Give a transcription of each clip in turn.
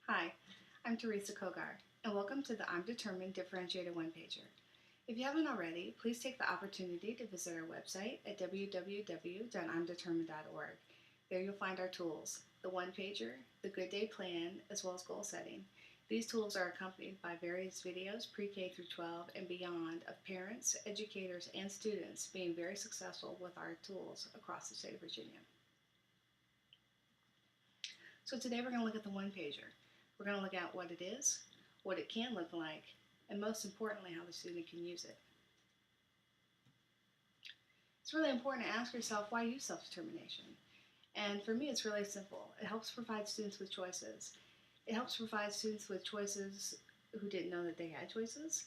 Hi, I'm Teresa Kogar, and welcome to the I'm Determined Differentiated One-Pager. If you haven't already, please take the opportunity to visit our website at www.imdetermined.org. There you'll find our tools, the one-pager, the Good Day Plan, as well as goal setting. These tools are accompanied by various videos, pre-K through 12 and beyond, of parents, educators, and students being very successful with our tools across the state of Virginia. So today we're going to look at the one-pager. We're going to look at what it is, what it can look like, and most importantly, how the student can use it. It's really important to ask yourself, why use self-determination? And for me, it's really simple. It helps provide students with choices. It helps provide students with choices who didn't know that they had choices.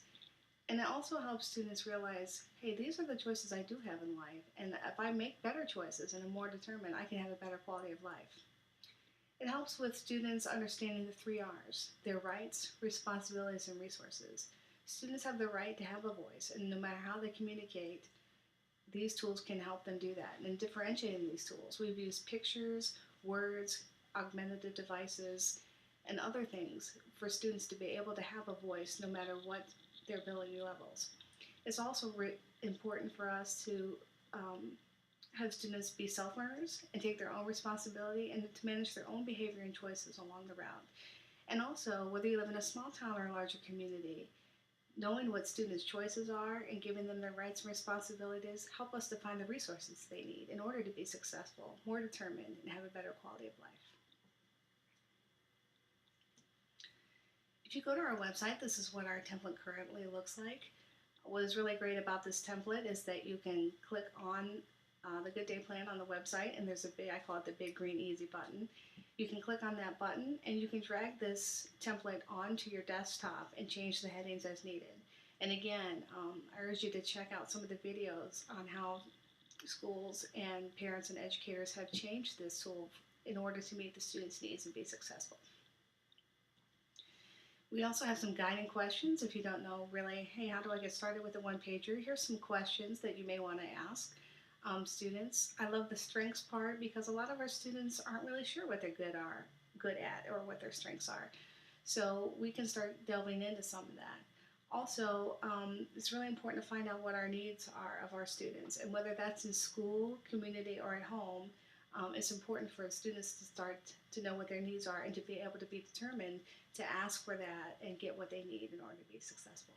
And it also helps students realize, hey, these are the choices I do have in life. And if I make better choices and am more determined, I can have a better quality of life. It helps with students understanding the 3 R's, their rights, responsibilities, and resources. Students have the right to have a voice, and no matter how they communicate, these tools can help them do that. And in differentiating these tools, we've used pictures, words, augmentative devices, and other things for students to be able to have a voice no matter what their ability levels. It's also important for us to have students be self-learners and take their own responsibility and to manage their own behavior and choices along the route. And also, whether you live in a small town or a larger community, knowing what students' choices are and giving them their rights and responsibilities help us to find the resources they need in order to be successful, more determined, and have a better quality of life. If you go to our website, this is what our template currently looks like. What is really great about this template is that you can click on the Good Day Plan on the website, and there's a big, I call it the big green easy button. You can click on that button and you can drag this template onto your desktop and change the headings as needed. And again, I urge you to check out some of the videos on how schools and parents and educators have changed this tool in order to meet the students' needs and be successful. We also have some guiding questions if you don't know really, hey, how do I get started with a one-pager? Here's some questions that you may want to ask students. I love the strengths part because a lot of our students aren't really sure what they're good at or what their strengths are. So we can start delving into some of that. Also, it's really important to find out what our needs are of our students, and whether that's in school, community, or at home. It's important for students to start to know what their needs are and to be able to be determined to ask for that and get what they need in order to be successful.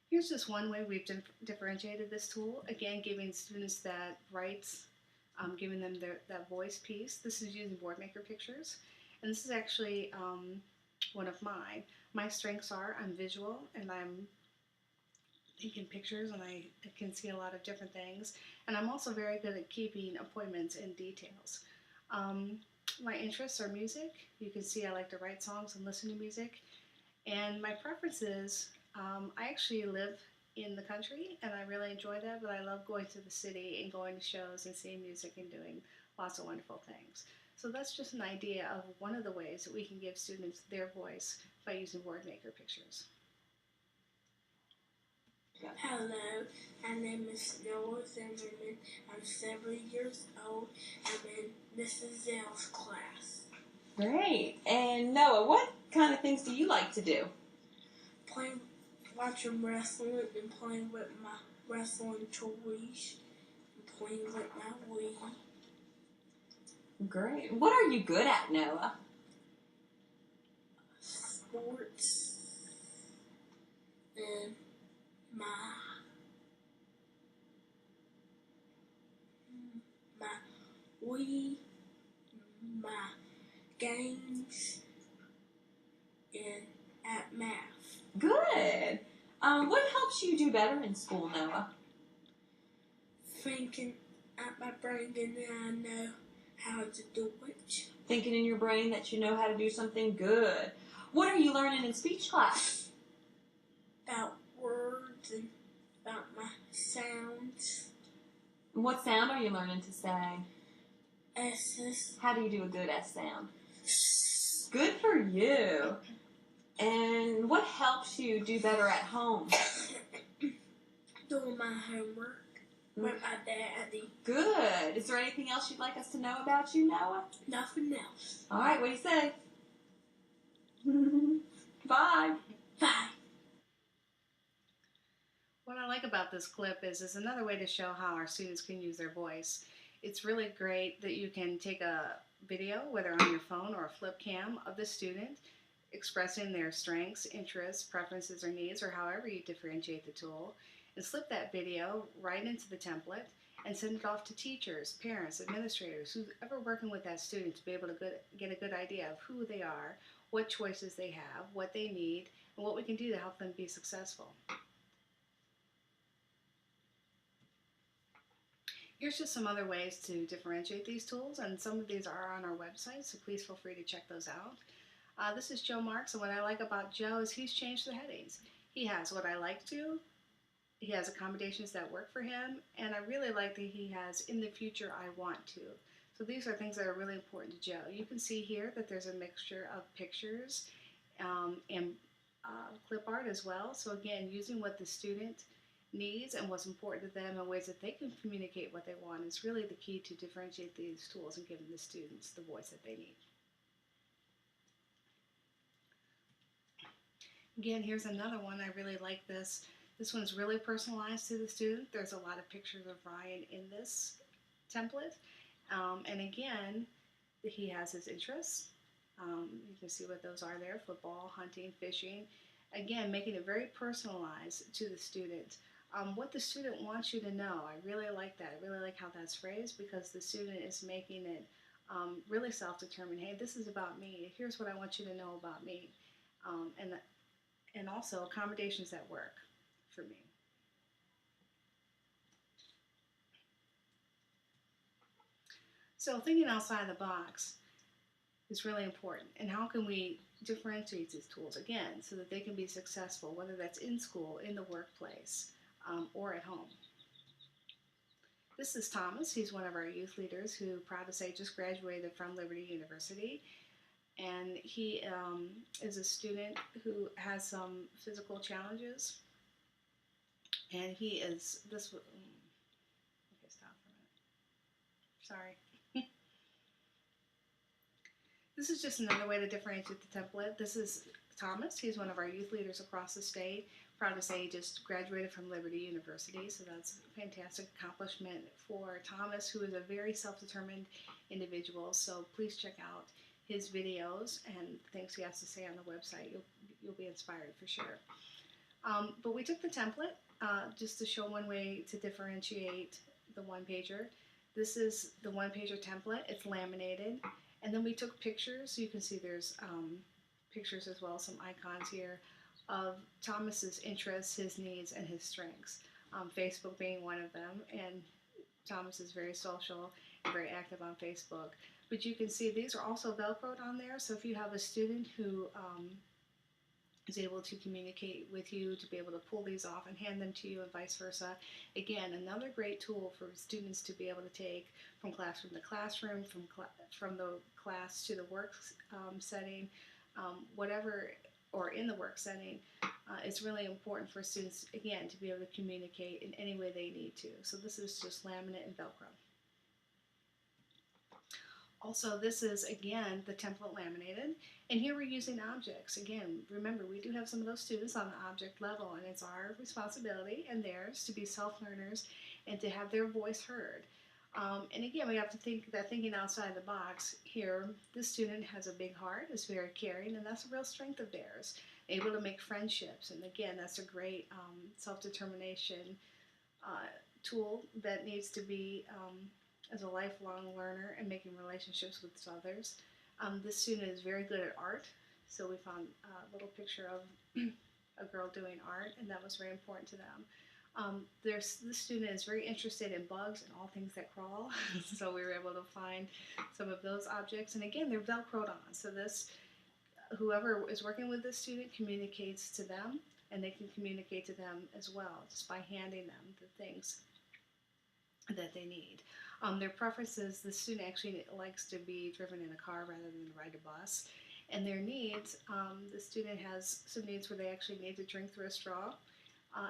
Here's just one way we've differentiated this tool. Again, giving students that rights, giving them that voice piece. This is using Boardmaker pictures. And this is actually one of mine. My strengths are I'm visual and I'm thinking pictures and I can see a lot of different things. And I'm also very good at keeping appointments and details. My interests are music. You can see I like to write songs and listen to music. And my preferences, I actually live in the country and I really enjoy that, but I love going to the city and going to shows and seeing music and doing lots of wonderful things. So that's just an idea of one of the ways that we can give students their voice by using Boardmaker pictures. Hello, my name is Noah Zimmerman. I'm 7 years old. I'm in Mrs. Zell's class. Great. And Noah, what kind of things do you like to do? Watching wrestling and playing with my wrestling toys and playing with my Wii. Great. What are you good at, Noah? Sports and my Wii, my games, and at math. Good. What helps you do better in school, Noah? Thinking at my brain and then I know how to do it. Thinking in your brain that you know how to do something good. What are you learning in speech class? About words and about my sounds. And what sound are you learning to say? S's. How do you do a good S sound? Good for you. And what helps you do better at home? Doing my homework. with my daddy. Good. Is there anything else you'd like us to know about you, Noah? Nothing else. All right, what do you say? Bye. Bye. What I like about this clip is another way to show how our students can use their voice. It's really great that you can take a video, whether on your phone or a flip cam, of the student expressing their strengths, interests, preferences, or needs, or however you differentiate the tool, and slip that video right into the template and send it off to teachers, parents, administrators, whoever working with that student to be able to get a good idea of who they are, what choices they have, what they need, and what we can do to help them be successful. Here's just some other ways to differentiate these tools, and some of these are on our website, so please feel free to check those out. This is Joe Marks, and what I like about Joe is he's changed the headings. He has what I like to, he has accommodations that work for him, and I really like that he has in the future I want to. So these are things that are really important to Joe. You can see here that there's a mixture of pictures and clip art as well. So again, using what the student needs and what's important to them and ways that they can communicate what they want is really the key to differentiate these tools and giving the students the voice that they need. Again, here's another one. I really like this. This one's really personalized to the student. There's a lot of pictures of Ryan in this template. And again, he has his interests. You can see what those are there: football, hunting, fishing. Again, making it very personalized to the student. What the student wants you to know. I really like that. I really like how that's phrased, because the student is making it really self-determined. Hey, this is about me. Here's what I want you to know about me. And also accommodations that work for me. So thinking outside the box is really important. And how can we differentiate these tools, again, so that they can be successful, whether that's in school, in the workplace, or at home. This is Thomas. He's one of our youth leaders who, proud to say, just graduated from Liberty University. And he is a student who has some physical challenges. And he is, okay, stop for a minute. Sorry. This is just another way to differentiate the template. This is Thomas. He's one of our youth leaders across the state. Proud to say he just graduated from Liberty University, so that's a fantastic accomplishment for Thomas, who is a very self-determined individual. So please check out his videos and things he has to say on the website. You'll be inspired for sure. But we took the template just to show one way to differentiate the one-pager. This is the one-pager template. It's laminated. And then we took pictures. So you can see there's pictures as well, some icons here of Thomas's interests, his needs, and his strengths. Facebook being one of them. And Thomas is very social and very active on Facebook. But you can see these are also Velcroed on there. So if you have a student who is able to communicate with you, to be able to pull these off and hand them to you and vice versa. Again, another great tool for students to be able to take from classroom to classroom, from the class to the work setting, whatever, or in the work setting. It's really important for students, again, to be able to communicate in any way they need to. So this is just laminate and Velcro. Also, this is, again, the template laminated, and here we're using objects. Again, remember, we do have some of those students on the object level, and it's our responsibility and theirs to be self-learners and to have their voice heard. And again, we have to think that thinking outside the box here, this student has a big heart, is very caring, and that's a real strength of theirs. Able to make friendships, and again, that's a great self-determination tool that needs to be as a lifelong learner and making relationships with others. This student is very good at art, so we found a little picture of a girl doing art, and that was very important to them. This student is very interested in bugs and all things that crawl, so we were able to find some of those objects. And again, they're Velcroed on, so this, whoever is working with this student communicates to them, and they can communicate to them as well, just by handing them the things that they need. Their preferences, the student actually likes to be driven in a car rather than ride a bus. And their needs, the student has some needs where they actually need to drink through a straw,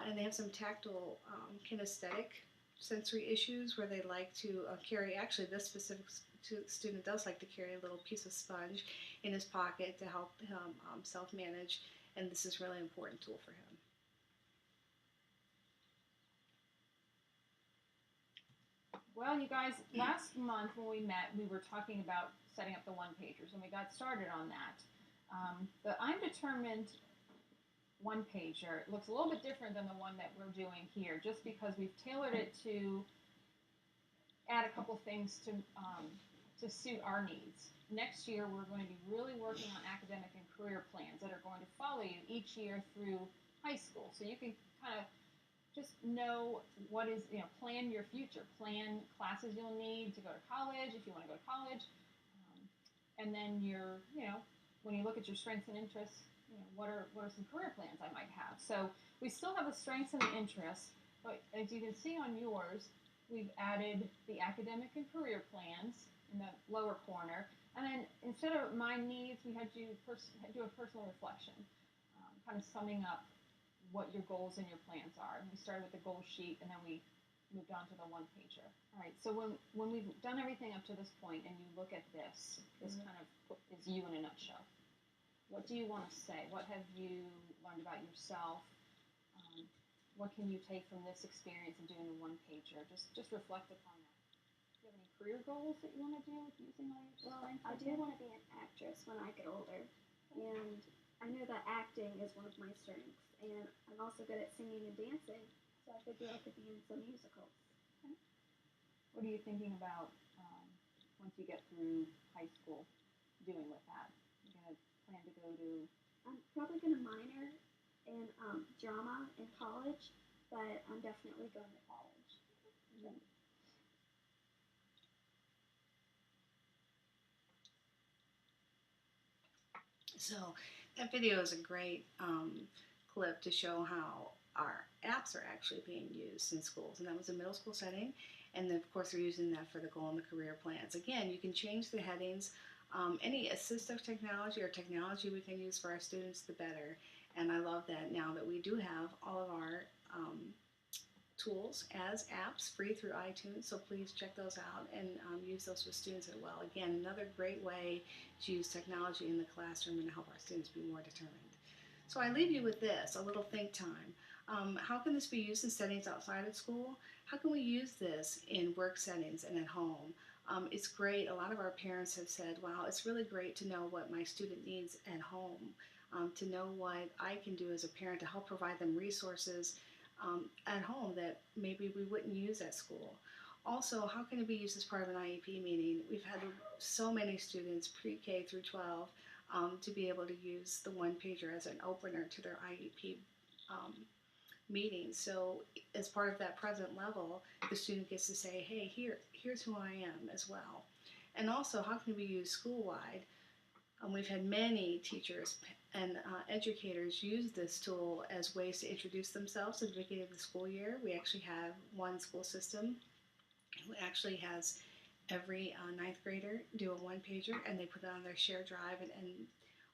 and they have some tactile kinesthetic sensory issues where they like to carry, actually this specific student does like to carry a little piece of sponge in his pocket to help him self-manage, and this is a really important tool for him. Well, you guys, last month when we met, we were talking about setting up the one-pagers, and we got started on that. The I'm Determined one-pager looks a little bit different than the one that we're doing here, just because we've tailored it to add a couple things to suit our needs. Next year, we're going to be really working on academic and career plans that are going to follow you each year through high school, so you can kind of just know what is, plan your future, plan classes you'll need to go to college if you want to go to college, and then when you look at your strengths and interests, what are some career plans I might have. So we still have the strengths and the interests, but as you can see on yours, we've added the academic and career plans in the lower corner, and then instead of my needs, we had you do a personal reflection, kind of summing up what your goals and your plans are. And we started with the goal sheet, and then we moved on to the one-pager. All right, so when we've done everything up to this point, and you look at this kind of is you in a nutshell. What do you want to say? What have you learned about yourself? What can you take from this experience of doing the one-pager? Just reflect upon that. Do you have any career goals that you want to do with using all your strengths? I do want to be an actress when I get older, and I know that acting is one of my strengths, and I'm also good at singing and dancing, so I figure I could be in some musicals. Okay. What are you thinking about once you get through high school doing with that? You're going to plan to go to... I'm probably going to minor in drama in college, but I'm definitely going to college. Mm-hmm. So that video is a great clip to show how our apps are actually being used in schools, and that was a middle school setting, and then of course we're using that for the goal and the career plans. Again, you can change the headings. Any assistive technology or technology we can use for our students, the better. And I love that now that we do have all of our tools as apps free through iTunes, so please check those out and use those with students as well. Again, another great way to use technology in the classroom and help our students be more determined. So I leave you with this, a little think time. How can this be used in settings outside of school? How can we use this in work settings and at home? It's great. A lot of our parents have said, wow, it's really great to know what my student needs at home, to know what I can do as a parent to help provide them resources at home that maybe we wouldn't use at school. Also, how can it be used as part of an IEP meeting? We've had so many students, pre-K through 12, to be able to use the one-pager as an opener to their IEP meeting. So as part of that present level, the student gets to say, hey, here's who I am as well. And also, how can it be used school-wide? We've had many teachers and educators use this tool as ways to introduce themselves at the beginning of the school year. We actually have one school system who actually has every ninth grader do a one-pager, and they put it on their shared drive, and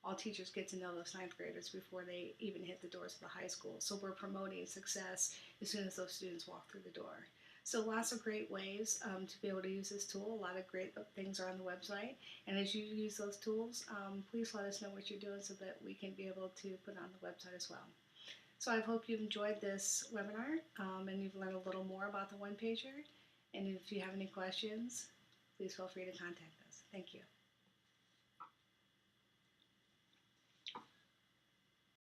all teachers get to know those ninth graders before they even hit the doors of the high school. So we're promoting success as soon as those students walk through the door. So lots of great ways to be able to use this tool. A lot of great things are on the website. And as you use those tools, please let us know what you're doing so that we can be able to put it on the website as well. So I hope you've enjoyed this webinar and you've learned a little more about the one-pager. And if you have any questions, please feel free to contact us. Thank you.